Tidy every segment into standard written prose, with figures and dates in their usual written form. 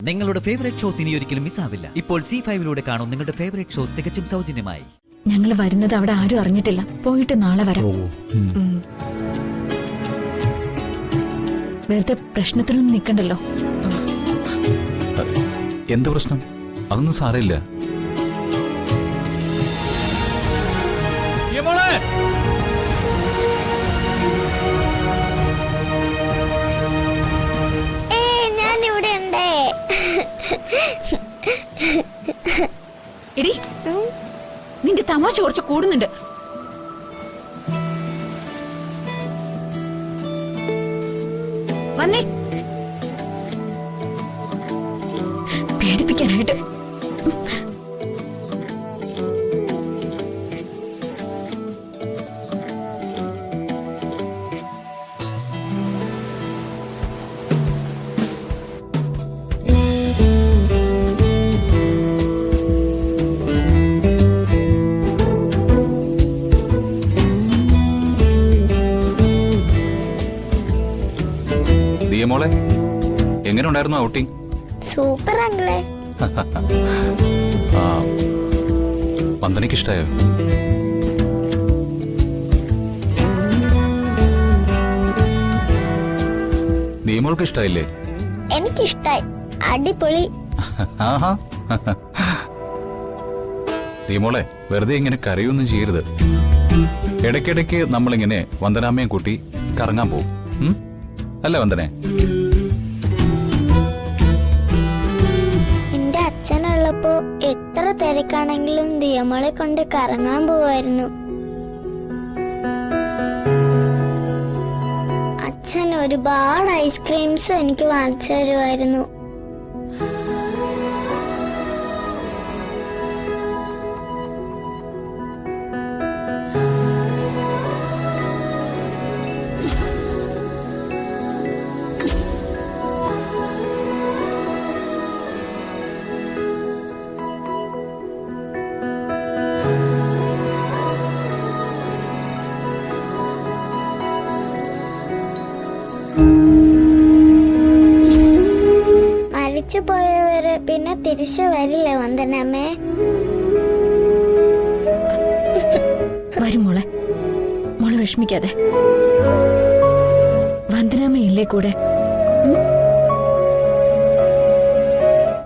നിങ്ങളുടെ favourite shows ഇനി ഒരിക്കലും മിസ്സാവില്ല. ഇപ്പോൾ C5 കാണും നിങ്ങളുടെ ഫേവറേറ്റ് ഷോസ് തികച്ചും സൗജന്യമായി. ഞങ്ങൾ വരുന്നത് അവിടെ ആരും അറിഞ്ഞിട്ടില്ല. പോയിട്ട് നാളെ വരാം. വെറുതെ പ്രശ്നത്തിനൊന്നും നിൽക്കണ്ടല്ലോ. എന്ത് പ്രശ്നം? അതൊന്നും സാരമില്ല. എടി, നിന്റെ തമാശ കുറച്ച് കൂടുന്നുണ്ട്. വന്നേ, പേടിപ്പിക്കാനായിട്ട്. മോളെ, എങ്ങനെ ഉണ്ടായിരുന്നു ഔട്ടിംഗ്? സൂപ്പർ അങ്കിളെ. വന്ദനയ്ക്ക് ഇഷ്ടായോ? ദീമോൾക്ക് ഇഷ്ടായില്ലേ? എനിക്കിഷ്ടായി. അടിപൊളി. ദീമോളെ, വെറുതെ ഇങ്ങനെ കരയൊന്നും ചെയ്യരുത്. ഇടയ്ക്കിടയ്ക്ക് നമ്മളിങ്ങനെ വന്ദനാമ്മയും കൂട്ടി കറങ്ങാൻ പോകും. അല്ല വന്ദനെ? എന്റെ അച്ഛനുള്ളപ്പോ എത്ര തിരക്കാണെങ്കിലും ദിയമോളെ കൊണ്ട് കറങ്ങാൻ പോവായിരുന്നു. അച്ഛൻ ഒരുപാട് ഐസ്ക്രീംസ് എനിക്ക് വാങ്ങിച്ചു തരുമായിരുന്നു. മരിച്ചു പോയവര് പിന്നെ തിരിച്ചു വരില്ലേ വന്ദനമ്മേ? വരും മോളെ. മോളെ വിഷമിക്കാതെ. വന്ദനാമ്മ ഇല്ലേ കൂടെ?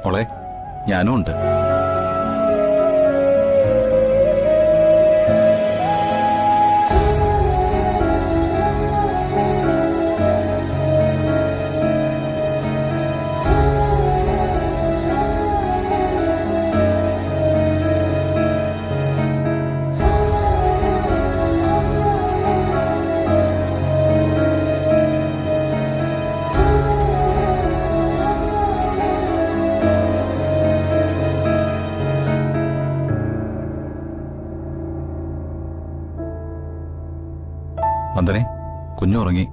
മോളെ, ഞാനും ഉണ്ട്. വന്ദനെ, കുഞ്ഞു ഉറങ്ങി.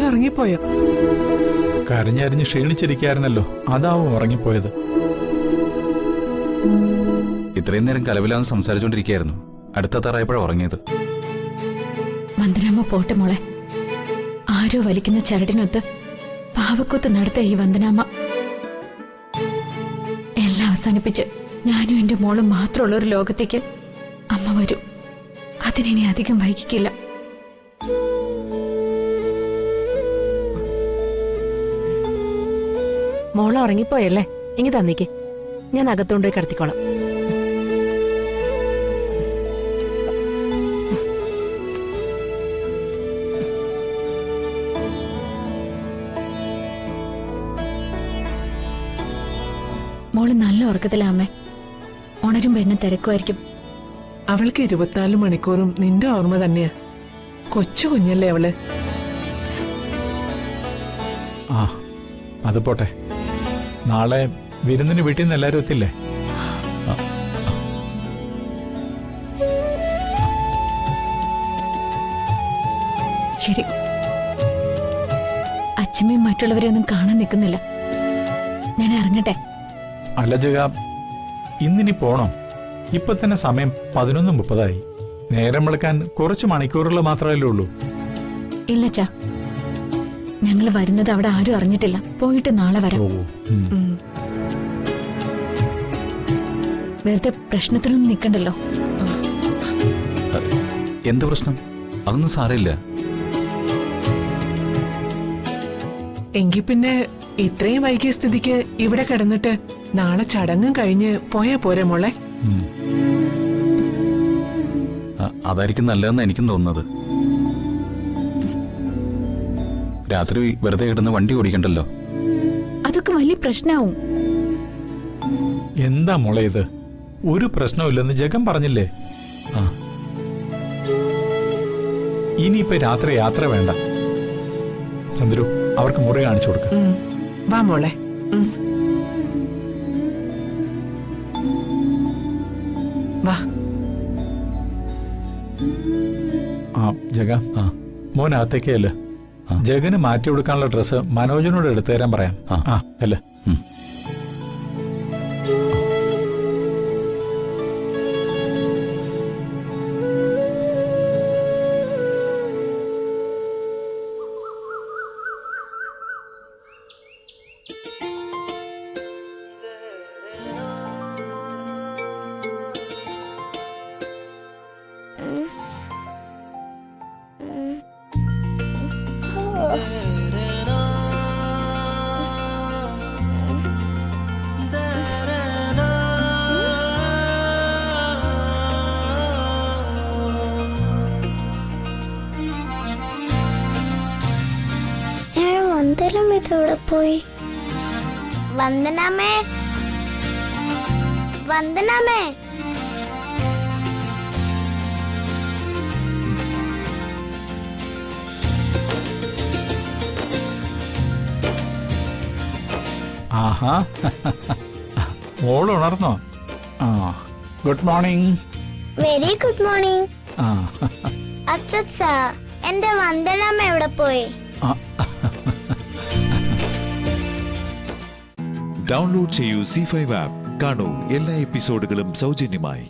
ഉറങ്ങിപ്പോയോ? കരഞ്ഞരിഞ്ഞ് ക്ഷീണിച്ചിരിക്കായിരുന്നല്ലോ, അതാവും ഉറങ്ങിപ്പോയത്. ഇത്രയും നേരം കലവിലാന്ന് സംസാരിച്ചോണ്ടിരിക്കുകയായിരുന്നു. അടുത്ത താറായപ്പോഴാണ് ഉറങ്ങിയത്. വന്ദനാമ്മ പോട്ടെ മോളെ. ആരോ വലിക്കുന്ന ചരടിനൊത്ത് പാവക്കൂത്ത് നടത്ത ഈ വന്ദനാമ്മ എല്ലാം അവസാനിപ്പിച്ച് ഞാനും എന്റെ മോളും മാത്രമുള്ള ഒരു ലോകത്തേക്ക് അമ്മ വരും. അതിനി അധികം വൈകിക്കില്ല. മോളെ ഉറങ്ങിപ്പോയല്ലേ? ഇങ്ങി തന്നിക്ക്, ഞാൻ അകത്തോണ്ട് പോയി കിടത്തിക്കോളാം. മോള് നല്ല ഉറക്കത്തിലാ അമ്മേ. ഉണരുമ്പോ എന്നെ തിരക്കുമായിരിക്കും. അവൾക്ക് 24 മണിക്കൂറും നിന്റെ ഓർമ്മ തന്നെയാ. കൊച്ചു കുഞ്ഞല്ലേ അവള്. ആ അത് പോട്ടെ. നാളെ വിരുന്നിന് വീട്ടിൽ നിന്ന് എല്ലാവരും എത്തില്ലേ? ശരി. അച്ഛമ്മയും മറ്റുള്ളവരെ ഒന്നും കാണാൻ നിൽക്കുന്നില്ല. ഞാൻ ഇറങ്ങട്ടെ. അല്ല ജഗ, ഇന്നിനി പോണം. ഇപ്പൊ തന്നെ സമയം 11:30. നേരം വിളക്കാൻ കുറച്ച് മണിക്കൂറുകൾ മാത്രമല്ലേ ഉള്ളൂ. ഇല്ലച്ചാ, ഞങ്ങൾ വരുന്നത് അവിടെ ആരും അറിഞ്ഞിട്ടില്ല. പോയിട്ട് നാളെ വരാം. വെറുതെ പ്രശ്നത്തിനൊന്നും നിൽക്കണ്ടല്ലോ. എന്ത് പ്രശ്നം? അതൊന്നും സാരമില്ല. എങ്കി പിന്നെ ഇത്രയും വൈകിയ സ്ഥിതിക്ക് ഇവിടെ കിടന്നിട്ട് നാളെ ചടങ്ങും കഴിഞ്ഞ് പോയാ പോരെ മോളെ? അതായിരിക്കും നല്ലതെന്ന് എനിക്കും തോന്നുന്നത്. രാത്രി വെറുതെ കിടന്ന് വണ്ടി ഓടിക്കണ്ടല്ലോ. അതൊക്കെ വലിയ പ്രശ്നമാവും. എന്താ മോളെ ഇത്? ഒരു പ്രശ്നമില്ലെന്ന് ജഗം പറഞ്ഞില്ലേ? ഇനിയിപ്പോ രാത്രി യാത്ര വേണ്ട. ചന്ദ്രു, അവർക്ക് മുറി കാണിച്ചു കൊടുക്ക. വാ മോളെ. വാ. ആ ജഗ, മോനകത്തേക്കല്ലേ? ജഗന് മാറ്റി കൊടുക്കാനുള്ള ഡ്രസ്സ് മനോജിനോട് എടുത്തു തരാൻ പറയാം. ആ അല്ലേ? വന്ദനം ഇതോടെ പോയി. വന്ദനാമേ, വന്ദനാമേ. ആഹാ, മോള് ഉണർന്നോ? ആ, good morning. Very good morning. ആ അച്ഛ, എന്റെ വന്ദനാമ എവിടെ പോയി? ഡൗൺലോഡ് ചെയ്യൂ C5 ആപ്പ്. കാണൂ എല്ലാ എപ്പിസോഡുകളും സൗജന്യമായി.